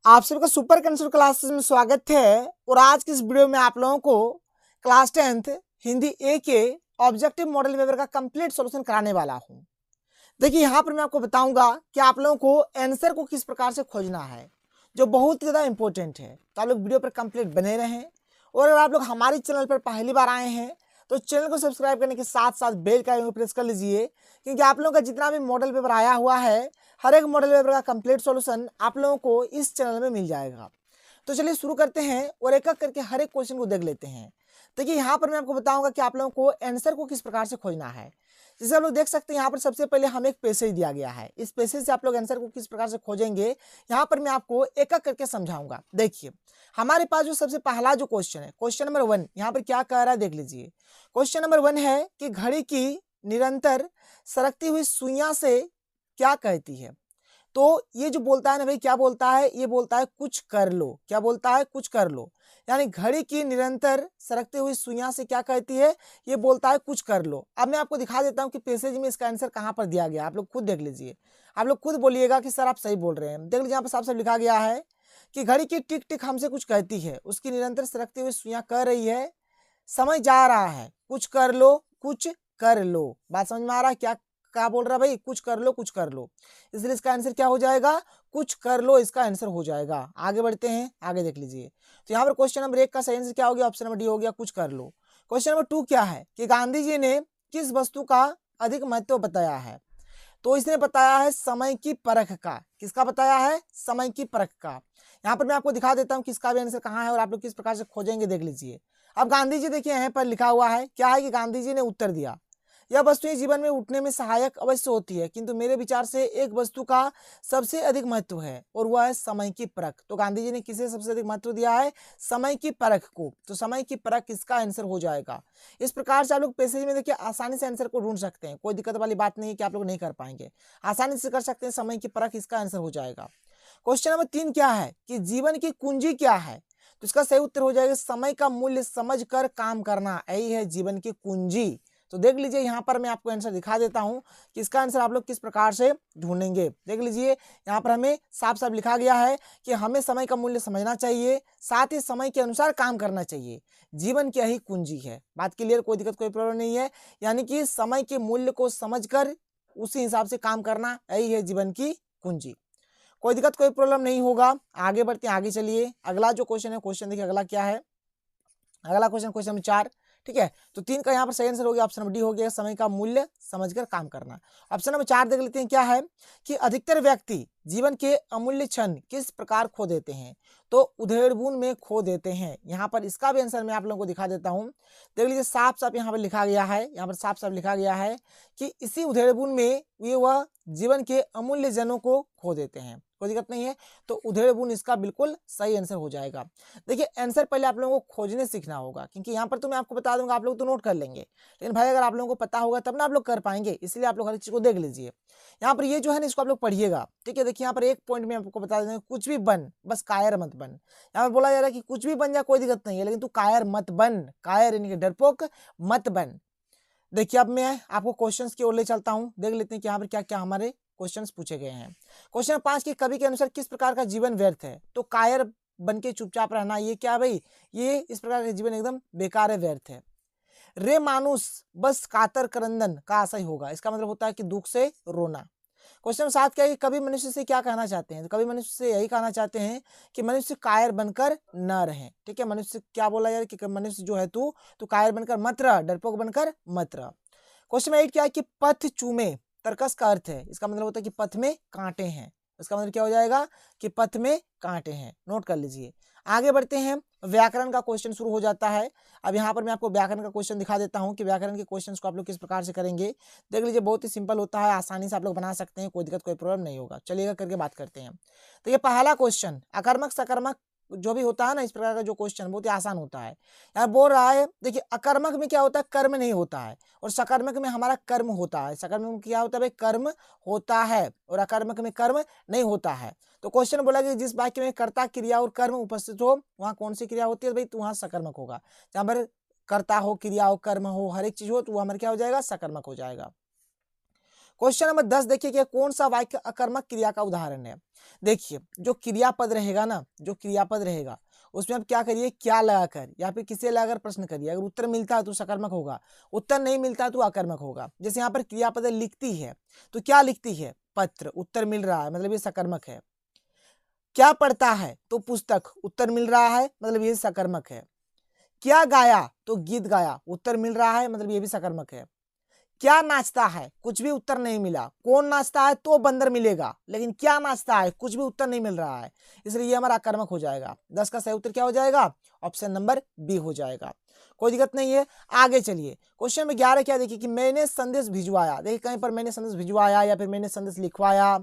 आप सभी का सुपर कंसेप्ट क्लासेस में स्वागत है। और आज की इस वीडियो में आप लोगों को क्लास 10th हिंदी ए के ऑब्जेक्टिव मॉडल पेपर का कंप्लीट सॉल्यूशन कराने वाला हूं। देखिए यहाँ पर मैं आपको बताऊंगा कि आप लोगों को आंसर को किस प्रकार से खोजना है, जो बहुत ज़्यादा इंपॉर्टेंट है। तो आप लोग वीडियो पर कंप्लीट बने रहें। और अगर आप लोग हमारे चैनल पर पहली बार आए हैं तो चैनल को सब्सक्राइब करने के साथ साथ बेल का आइकन प्रेस कर लीजिए, क्योंकि आप लोगों का जितना भी मॉडल पेपर आया हुआ है हर एक मॉडल पेपर का कंप्लीट सॉल्यूशन आप लोगों को इस चैनल में मिल जाएगा। तो चलिए शुरू करते हैं और एक एक करके हर एक क्वेश्चन को देख लेते हैं। देखिए यहाँ पर मैं आपको बताऊंगा कि आप लोगों को आंसर को किस प्रकार से खोजना है। जैसे आप लोग देख सकते हैं यहाँ पर सबसे पहले हमें एक पैसेज दिया गया है। इस पैसेज से आप लोग आंसर को किस प्रकार से खोजेंगे यहाँ पर मैं आपको एक एक करके समझाऊंगा। देखिए हमारे पास जो सबसे पहला जो क्वेश्चन है, क्वेश्चन नंबर 1, यहाँ पर क्या कह रहा है देख लीजिए। क्वेश्चन नंबर 1 है कि घड़ी की निरंतर सरकती हुई सुइयां से क्या कहती है। तो ये जो बोलता है ना भाई, क्या बोलता है, ये बोलता है कुछ कर लो। क्या बोलता है, कुछ कर लो। यानी घड़ी की निरंतर सरकती हुई सुइयां से क्या कहती है, ये बोलता है कुछ कर लो। अब मैं आपको दिखा देता हूं कि पैसेज में इसका आंसर कहां पर दिया गया। आप लोग खुद देख लीजिए, आप लोग खुद बोलिएगा कि सर आप सही बोल रहे हैं। देख लीजिए यहाँ पर साफ साफ लिखा गया है कि घड़ी की टिक टिक हमसे कुछ कहती है, उसकी निरंतर सरकती हुई सुइयां कह रही है समय जा रहा है, कुछ कर लो, कुछ कर लो। बात समझ में आ रहा है? क्या बोल रहा है भाई, कुछ कर लो, कुछ कर लो। इसलिए इसका आंसर क्या हो जाएगा, कुछ कर लो, इसका आंसर हो जाएगा। आगे बढ़ते हैं, आगे देख लीजिए। तो यहाँ पर क्वेश्चन नंबर 1 का सही आंसर क्या हो गया, ऑप्शन नंबर डी हो गया, कुछ कर लो। क्वेश्चन नंबर 2 क्या है कि गांधी जी ने किस वस्तु का अधिक महत्व बताया है। तो इसने बताया है समय की परख का। किसका बताया है, समय की परख का। यहाँ पर मैं आपको दिखा देता हूँ किसका भी आंसर कहाँ है और आप लोग किस प्रकार से खोजेंगे, देख लीजिए। अब गांधी जी देखिए यहाँ पर लिखा हुआ है, क्या है कि गांधी जी ने उत्तर दिया, यह वस्तुएं जीवन में उठने में सहायक अवश्य होती है, किंतु मेरे विचार से एक वस्तु का सबसे अधिक महत्व है और वह है समय की परख। तो गांधी जी ने किसे सबसे अधिक महत्व दिया है, समय की परख को। तो समय की परख इसका आंसर हो जाएगा। इस प्रकार से आप लोग पैसेज में देखिए आसानी से आंसर को ढूंढ सकते हैं। कोई दिक्कत वाली बात नहीं है कि आप लोग नहीं कर पाएंगे, आसानी से कर सकते हैं। समय की परख इसका आंसर हो जाएगा। क्वेश्चन नंबर 3 क्या है कि जीवन की कुंजी क्या है। तो इसका सही उत्तर हो जाएगा समय का मूल्य समझकर काम करना, यही है जीवन की कुंजी। तो देख लीजिए यहाँ पर मैं आपको आंसर दिखा देता हूँ कि इसका आंसर आप लोग किस प्रकार से ढूंढेंगे। देख लीजिए यहाँ पर हमें साफ साफ लिखा गया है कि हमें समय का मूल्य समझना चाहिए, साथ ही समय के अनुसार काम करना चाहिए। जीवन की यही कुंजी है। बात क्लियर, कोई दिक्कत कोई प्रॉब्लम नहीं है। यानी कि समय के मूल्य को समझकर उसी हिसाब से काम करना, यही है जीवन की कुंजी। कोई दिक्कत कोई प्रॉब्लम नहीं होगा। आगे बढ़ते हैं, आगे चलिए। अगला जो क्वेश्चन है, क्वेश्चन देखिए अगला क्या है। अगला क्वेश्चन, क्वेश्चन नंबर 4, ठीक है। तो 3 का यहाँ पर सही आंसर हो गया, ऑप्शन नंबर डी हो गया, समय का मूल्य समझकर काम करना। ऑप्शन नंबर 4 देख लेते हैं, क्या है कि अधिकतर व्यक्ति जीवन के अमूल्य क्षण किस प्रकार खो देते हैं। तो उधेड़बुन में खो देते हैं। यहाँ पर इसका भी आंसर मैं आप लोगों को दिखा देता हूँ। देख लीजिए साफ साफ यहाँ पर लिखा गया है, यहाँ पर साफ साफ लिखा गया है कि इसी उधेड़बुन में वह जीवन के अमूल्य जनों को खो देते हैं। कोई दिक्कत नहीं है। तो उधेड़बुन इसका बिल्कुल सही आंसर हो जाएगा। देखिए आंसर पहले आप लोगों को खोजने सीखना होगा, क्योंकि यहाँ पर तो मैं आपको बता दूंगा, आप लोग तो नोट कर लेंगे, लेकिन भाई अगर आप लोगों को पता होगा तब ना आप लोग कर पाएंगे। इसलिए आप लोग हर एक चीज को देख लीजिए। यहाँ पर ये जो है ना, इसको आप लोग पढ़िएगा, ठीक है। देखिए यहाँ पर एक पॉइंट में आपको बता देंगे, कुछ भी बन, बस कायर मत बन। यहाँ पर बोला जा रहा है कि कुछ भी बन जा, कोई दिक्कत नहीं है, लेकिन तू कायर मत बन। कायर यानी कि डरपोक मत बन। देखिए अब मैं आपको क्वेश्चंस की ओर ले चलता हूँ। देख लेते हैं कि यहाँ पर क्या क्या हमारे क्वेश्चंस पूछे गए हैं। क्वेश्चन 5 की कवि के अनुसार किस प्रकार का जीवन व्यर्थ है। तो कायर बन के चुपचाप रहना, ये क्या भाई, ये इस प्रकार का जीवन एकदम बेकार है, व्यर्थ है। रे मानुस बस कातर करंदन का आशय होगा, इसका मतलब होता है कि दुख से रोना। क्वेश्चन 7 क्या है कि कवि मनुष्य से क्या कहना चाहते हैं। तो कवि मनुष्य से यही कहना चाहते हैं कि मनुष्य कायर बनकर न रहे, ठीक है। मनुष्य क्या बोला जा रहा है कि मनुष्य जो है तू कायर बनकर मत रह, डरपोक बनकर मत रह। क्वेश्चन 8 क्या है कि पथ चूमे तर्कस का अर्थ है, इसका मतलब होता है कि पथ में कांटे हैं। इसका मतलब क्या हो जाएगा कि पथ में कांटे हैं। नोट कर लीजिए। आगे बढ़ते हैं, व्याकरण का क्वेश्चन शुरू हो जाता है। अब यहाँ पर मैं आपको व्याकरण का क्वेश्चन दिखा देता हूँ कि व्याकरण के क्वेश्चंस को आप लोग किस प्रकार से करेंगे। देख लीजिए बहुत ही सिंपल होता है, आसानी से आप लोग बना सकते हैं, कोई दिक्कत कोई प्रॉब्लम नहीं होगा। चलिएगा करके बात करते हैं। तो ये पहला क्वेश्चन, अकर्मक सकर्मक जो भी होता है ना, इस प्रकार का जो क्वेश्चन बहुत ही आसान होता है। यहाँ बोल रहा है, देखिए अकर्मक में क्या होता है, कर्म नहीं होता है, और सकर्मक में हमारा कर्म होता है। सकर्मक में क्या होता है भाई, कर्म होता है, और अकर्मक में कर्म नहीं होता है। तो क्वेश्चन बोला कि जिस वाक्य में कर्ता क्रिया और कर्म उपस्थित हो वहां कौन सी क्रिया होती है भाई, तो वहां सकर्मक होगा। जहां पर कर्ता हो, क्रिया हो, कर्म हो, हर एक चीज हो, तो वह हमारा क्या हो जाएगा, सकर्मक हो जाएगा। क्वेश्चन नंबर 10 देखिए कि कौन सा वाक्य अकर्मक क्रिया का उदाहरण है। देखिए जो क्रियापद रहेगा ना, जो क्रियापद रहेगा उसमें आप क्या करिए, क्या लगाकर या फिर किसे लगाकर प्रश्न करिए। अगर उत्तर मिलता है तो सकर्मक होगा, उत्तर नहीं मिलता है तो अकर्मक होगा। जैसे यहाँ पर क्रियापद लिखती है तो क्या लिखती है, पत्र, उत्तर मिल रहा है मतलब ये सकर्मक है। क्या पढ़ता है तो पुस्तक, उत्तर मिल रहा है मतलब ये सकर्मक है। क्या गाया तो गीत गाया, उत्तर मिल रहा है मतलब ये भी सकर्मक है। क्या नाचता है, कुछ भी उत्तर नहीं मिला। कौन नाचता है तो बंदर मिलेगा, लेकिन क्या नाचता है कुछ भी उत्तर नहीं मिल रहा है, इसलिए ये हमारा अकर्मक हो जाएगा। 10 का सही उत्तर क्या हो जाएगा, ऑप्शन नंबर बी हो जाएगा। कोई दिक्कत नहीं है, आगे चलिए। क्वेश्चन नंबर 11 क्या देखिए कि मैंने संदेश भिजवाया। देखिए कहीं पर मैंने संदेश भिजवाया या फिर मैंने संदेश लिखवाया,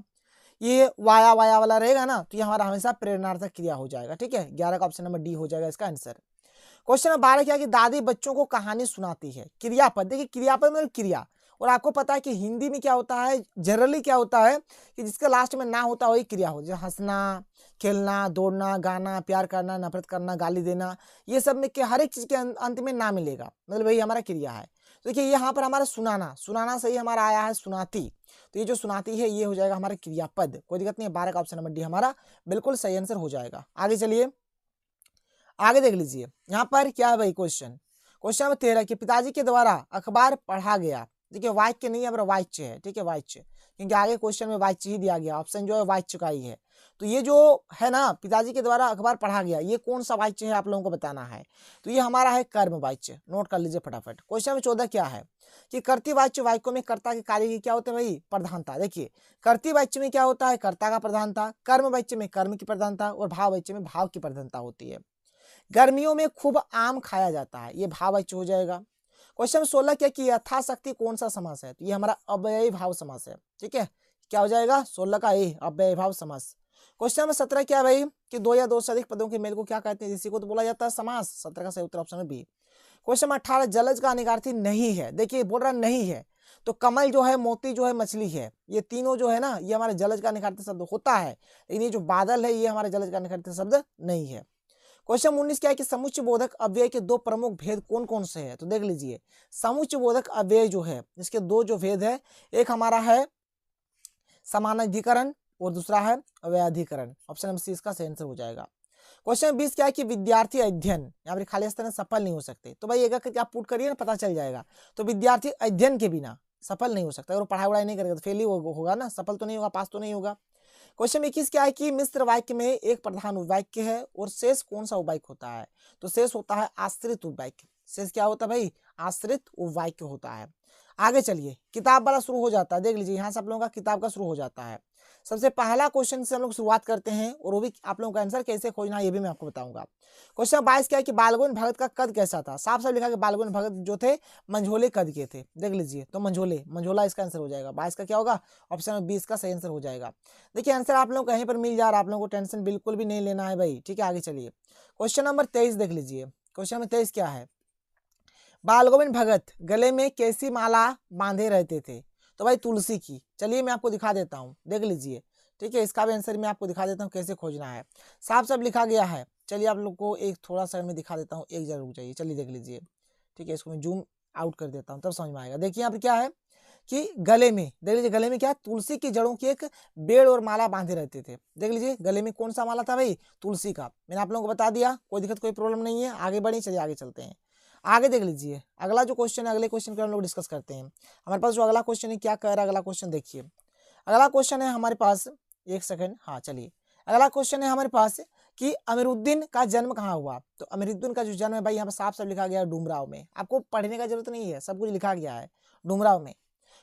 ये वाया वाया वाला रहेगा ना तो ये हमारा हमेशा प्रेरणार्थक क्रिया हो जाएगा। ठीक है, 11 का ऑप्शन नंबर डी हो जाएगा इसका आंसर। क्वेश्चन नंबर 12 क्या कि दादी बच्चों को कहानी सुनाती है। क्रियापद, देखिए क्रियापद मतलब क्रिया, और आपको पता है कि हिंदी में क्या होता है, जनरली क्या होता है कि जिसके लास्ट में ना होता वही क्रिया हो, जैसे हंसना, खेलना, दौड़ना, गाना, प्यार करना, नफरत करना, गाली देना, ये सब में के हर एक चीज के अंत में ना मिलेगा, मतलब वही हमारा क्रिया है। तो देखिए यहाँ पर हमारा सुनाना, सुनाना सही हमारा आया है सुनाती, तो ये जो सुनाती है ये हो जाएगा हमारा क्रियापद। कोई दिक्कत नहीं है, 12 का ऑप्शन नंबर डी हमारा बिल्कुल सही आंसर हो जाएगा। आगे चलिए, आगे देख लीजिए यहाँ पर क्या है भाई क्वेश्चन। क्वेश्चन नंबर 13 कि पिताजी के द्वारा अखबार पढ़ा गया। देखिए वाक्य नहीं है, हमारा वाच्य है। ठीक है, वाच्य, क्योंकि आगे क्वेश्चन में वाच्य ही दिया गया, ऑप्शन जो है वाच्य का ही है। तो ये जो है ना पिताजी के द्वारा अखबार पढ़ा गया, ये कौन सा वाच्य है आप लोगों को बताना है। तो ये हमारा है कर्म वाच्य, नोट कर लीजिए फटाफट। क्वेश्चन नंबर 14 क्या है कि कर्तृवाच्य वाक्यों में कर्ता के कार्य की क्या होता है भाई, प्रधानता। देखिए कर्तृवाच्य में क्या होता है, कर्ता का प्रधानता, कर्म वाच्य में कर्म की प्रधानता, और भाव वाच्य में भाव की प्रधानता होती है। गर्मियों में खूब आम खाया जाता है, ये भाववाच्य हो जाएगा। क्वेश्चन 16 क्या कि यथाशक्ति कौन सा समास है, तो ये हमारा अव्ययी भाव समास है। ठीक है, क्या हो जाएगा 16 का ए, अव्ययी भाव समास। क्वेश्चन नंबर 17 क्या भाई कि दो या दो से अधिक पदों के मेल को क्या कहते हैं, इसी को तो बोला जाता है समास। 17 का सही उत्तर ऑप्शन है बी। क्वेश्चन नंबर 18 जलज का निगार्थी नहीं है। देखिए बोल रहा नहीं है, तो कमल जो है, मोती जो है, मछली है, ये तीनों जो है ना ये हमारे जलज का निखार्थी शब्द होता है, लेकिन ये जो बादल है ये हमारे जलज का निखार्थी शब्द नहीं है। क्वेश्चन 19 क्या है कि समुच्चय बोधक अव्यय के दो प्रमुख भेद कौन कौन से हैं, तो देख लीजिए समुच्चय बोधक अव्यय जो है इसके दो जो भेद है, एक हमारा है समानाधिकरण और दूसरा है अव्ययाधिकरण। ऑप्शन नंबर सी इसका सही आंसर हो जाएगा। क्वेश्चन 20 क्या है कि विद्यार्थी अध्ययन यहाँ पर खाली स्थान सफल नहीं हो सकते, तो भाई अगर आप पुट करिए ना पता चल जाएगा। तो विद्यार्थी अध्ययन के बिना सफल नहीं हो सकता, अगर पढ़ाई वढ़ाई नहीं करेगा तो फेल ही होगा ना, सफल तो नहीं होगा, पास तो नहीं होगा। क्वेश्चन 21 क्या है कि मिश्र वाक्य में एक प्रधान उपवाक्य है और शेष कौन सा उपवाक्य होता है, तो शेष होता है आश्रित उपवाक्य। शेष क्या होता है भाई, आश्रित उपवाक्य होता है। आगे चलिए, किताब वाला शुरू हो जाता है। देख लीजिए यहाँ से आप लोगों का किताब का शुरू हो जाता है। सबसे पहला क्वेश्चन से हम लोग शुरुआत करते हैं, और वो भी आप लोगों का आंसर कैसे खोजना है ये भी मैं आपको बताऊंगा। क्वेश्चन 22 क्या है कि बालगोविंद भगत का कद कैसा था। साफ साफ लिखा कि बालगोविंद भगत जो थे मंझोले कद के थे। देख लीजिए, तो मंझोला इसका आंसर हो जाएगा। 22 का क्या होगा, ऑप्शन 20 का सही आंसर हो जाएगा। देखिए आंसर आप लोग कहीं पर मिल जा रहा है, आप लोगों को टेंशन बिल्कुल भी नहीं लेना है भाई। ठीक है, आगे चलिए, क्वेश्चन नंबर 23 देख लीजिए। क्वेश्चन नंबर 23 क्या है, बालगोविंद भगत गले में कैसी माला बांधे रहते थे, तो भाई तुलसी की। चलिए मैं आपको दिखा देता हूँ, देख लीजिए। ठीक है, इसका भी आंसर मैं आपको दिखा देता हूँ कैसे खोजना है, साफ साफ लिखा गया है। चलिए आप लोग को एक थोड़ा सा मैं दिखा देता हूँ, एक जरूर चाहिए। चलिए देख लीजिए। ठीक है, इसको मैं जूम आउट कर देता हूँ तब समझ में आएगा। देखिए यहाँ पर क्या है कि गले में, देख लीजिए गले में क्या है, तुलसी की जड़ों की एक बेड़ और माला बांधे रहते थे। देख लीजिए गले में कौन सा माला था भाई, तुलसी का। मैंने आप लोगों को बता दिया, कोई दिक्कत कोई प्रॉब्लम नहीं है। आगे बढ़े, चलिए आगे चलते हैं। आगे देख लीजिए अगला जो क्वेश्चन है, अगले क्वेश्चन को हम लोग डिस्कस करते हैं। हमारे पास जो अगला क्वेश्चन है क्या कह रहा है अगला क्वेश्चन, देखिए अगला क्वेश्चन है हमारे पास, एक सेकंड, हाँ चलिए। अगला क्वेश्चन है हमारे पास कि अमीरुद्दीन का जन्म कहाँ हुआ, तो अमीरुद्दीन का जो जन्म है भाई यहाँ पर साफ साफ लिखा गया है डुमराव में। आपको पढ़ने का जरूरत नहीं है, सब कुछ लिखा गया है डुमराव में।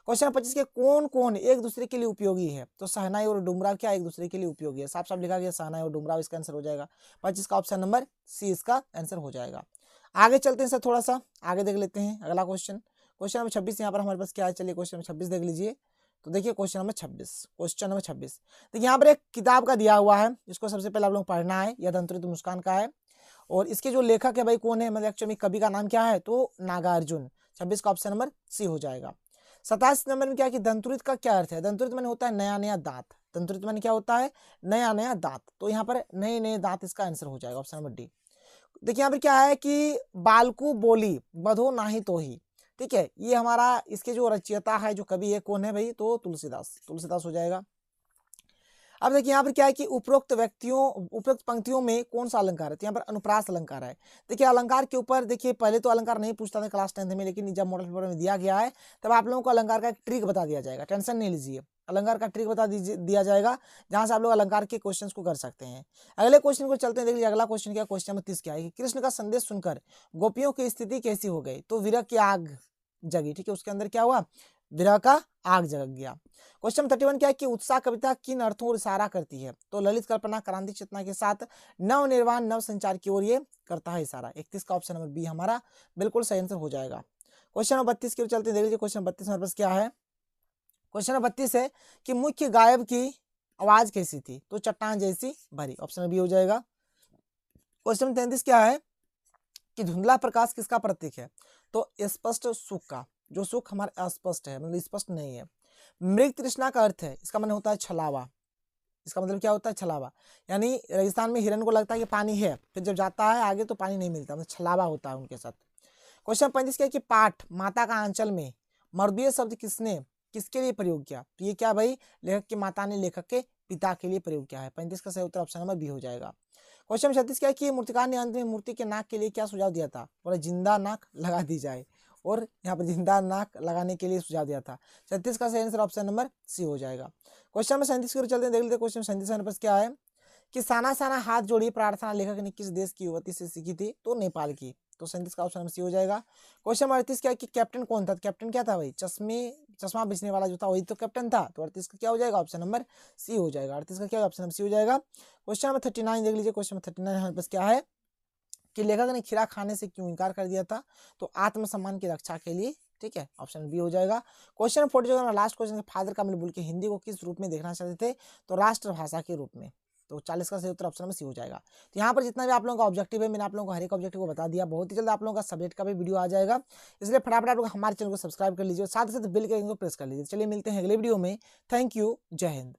क्वेश्चन 25 के कौन कौन एक दूसरे के लिए उपयोगी है, तो सहनाई और डुमराव क्या एक दूसरे के लिए उपयोगी है। साफ साफ लिखा गया सहनाई और डुमराव, इसका आंसर हो जाएगा 25 का ऑप्शन नंबर सी इसका आंसर हो जाएगा। आगे चलते हैं सर, थोड़ा सा आगे देख लेते हैं अगला क्वेश्चन। क्वेश्चन नंबर 26 यहाँ पर हमारे पास क्या है, चलिए क्वेश्चन नंबर 26 देख लीजिए। तो देखिए क्वेश्चन नंबर 26, देखिए यहाँ पर एक किताब का दिया हुआ है, इसको सबसे पहले आप लोग पढ़ना है। यह दंतुरित मुस्कान का है, और इसके जो लेखक है भाई कौन है, मतलब एक्चुअली कवि का नाम क्या है, तो नागार्जुन। 26 का ऑप्शन नंबर सी हो जाएगा। 27 नंबर में क्या है कि दंतुरित का क्या अर्थ है, दंतुरित माने होता है नया नया दांत। दंतुरित माने क्या होता है, नया नया दांत। तो यहाँ पर नए नए दांत इसका आंसर हो जाएगा, ऑप्शन नंबर डी। देखिए यहाँ पर क्या है कि बालकू बोली बधो नाही तो ही। ठीक है। ये हमारा इसके जो रचयिता है, जो कवि है, कौन है भाई? तो तुलसीदास हो जाएगा। अब देखिए यहाँ पर क्या है कि उपरोक्त पंक्तियों में कौन सा अलंकार है? तो यहाँ पर अनुप्रास अलंकार है। देखिए अलंकार के ऊपर देखिए पहले तो अलंकार नहीं पूछता था क्लास 10th में, लेकिन जब मॉडल पेपर में दिया गया है तब आप लोगों को अलंकार का एक ट्रिक बता दिया जाएगा, टेंशन नहीं लीजिए। अलंकार का ट्रिक बता दिया जाएगा, जहां से आप लोग अलंकार के क्वेश्चंस को कर सकते हैं। अगले क्वेश्चन को चलते हैं, देख लीजिए अगला क्वेश्चन क्या, क्वेश्चन नंबर 30 क्या है कि कृष्ण का संदेश सुनकर गोपियों की स्थिति कैसी हो गई? तो विरह की आग जगी, ठीक है। उसके अंदर क्या हुआ? विरह का आग जग गया। क्वेश्चन 31 क्या है कि उत्साह कविता किन अर्थों और इशारा करती है? तो ललित कल्पना, क्रांति चेतना के साथ नव निर्माण, नव संचार की ओर ये करता है इशारा। 31 का ऑप्शन नंबर बी हमारा बिल्कुल सही आंसर हो जाएगा। क्वेश्चन नंबर 32 की ओर चलते हैं, देख लीजिए क्वेश्चन 32 हमारे पास क्या है। क्वेश्चन नंबर 32 है कि मुख्य गायब की आवाज कैसी थी? तो चट्टान जैसी भरी, ऑप्शन बी हो जाएगा। क्वेश्चन नंबर 33 क्या है कि धुंधला प्रकाश किसका प्रतीक है? तो स्पष्ट सुख का, जो सुख हमारा अस्पष्ट है, मतलब स्पष्ट नहीं है। मृग तृष्णा का अर्थ है, इसका मतलब होता है छलावा। इसका मतलब क्या होता है? छलावा, यानी रेगिस्तान में हिरन को लगता है कि पानी है, फिर जब जाता है आगे तो पानी नहीं मिलता, मतलब छलावा होता है उनके साथ। क्वेश्चन 35 क्या है कि पाठ माता का आंचल में मर्दीय शब्द किसके लिए प्रयोग किया? तो ये क्या भाई? लेखक की माता ने लेखक के पिता के लिए प्रयोग किया है। 35 का सही उत्तर ऑप्शन नंबर बी हो जाएगा। क्वेश्चन 36 क्या है कि मूर्तिकार ने अंत में मूर्ति के नाक के लिए क्या सुझाव दिया था? बोला जिंदा नाक लगा दी जाए, और यहाँ पर जिंदा नाक लगाने के लिए सुझाव दिया था। 37 का सही आंसर ऑप्शन नंबर सी हो जाएगा। क्वेश्चन नंबर 37 की ओर चलते हैं, देख लेते हैं क्वेश्चन 37 हमारे पास क्या है कि साना साना हाथ जोड़ी प्रार्थना लेखक ने किस देश की युवती से सीखी थी? तो नेपाल की। तो 37 का ऑप्शन नंबर सी हो जाएगा। क्वेश्चन नंबर 38 क्या है कि कैप्टन कौन था? कैप्टन क्या था भाई? चश्मा बेचने वाला जो था वही तो कैप्टन था। तो 38 का क्या हो जाएगा? ऑप्शन नंबर सी हो जाएगा। 38 का क्या ऑप्शन नंबर सी हो जाएगा। क्वेश्चन नंबर 39 देख लीजिए, क्वेश्चन नंबर 39 हमारे पास क्या है कि लेखक ने खीरा खाने से क्यों इनकार कर दिया था? तो आत्मसम्मान की रक्षा के लिए, ठीक है, ऑप्शन बी हो जाएगा। क्वेश्चन 40 लास्ट क्वेश्चन, फादर का बुलबुल के हिंदी को किस रूप में देखना चाहते थे? तो राष्ट्रभाषा के रूप में। तो 40 का सही उत्तर ऑप्शन में सी हो जाएगा। तो यहाँ पर जितना भी आप लोगों का ऑब्जेक्टिव है, मैंने आप लोगों को हर एक ऑब्जेक्टिव को बता दिया। बहुत ही जल्द आप लोगों का सब्जेक्ट का भी वीडियो आ जाएगा, इसलिए फटाफट आप लोग हमारे चैनल को सब्सक्राइब कर लीजिए और साथ ही साथ बेल के आइकन को प्रेस कर लीजिए। चलिए मिलते हैं अगले वीडियो में। थैंक यू, जय हिंद।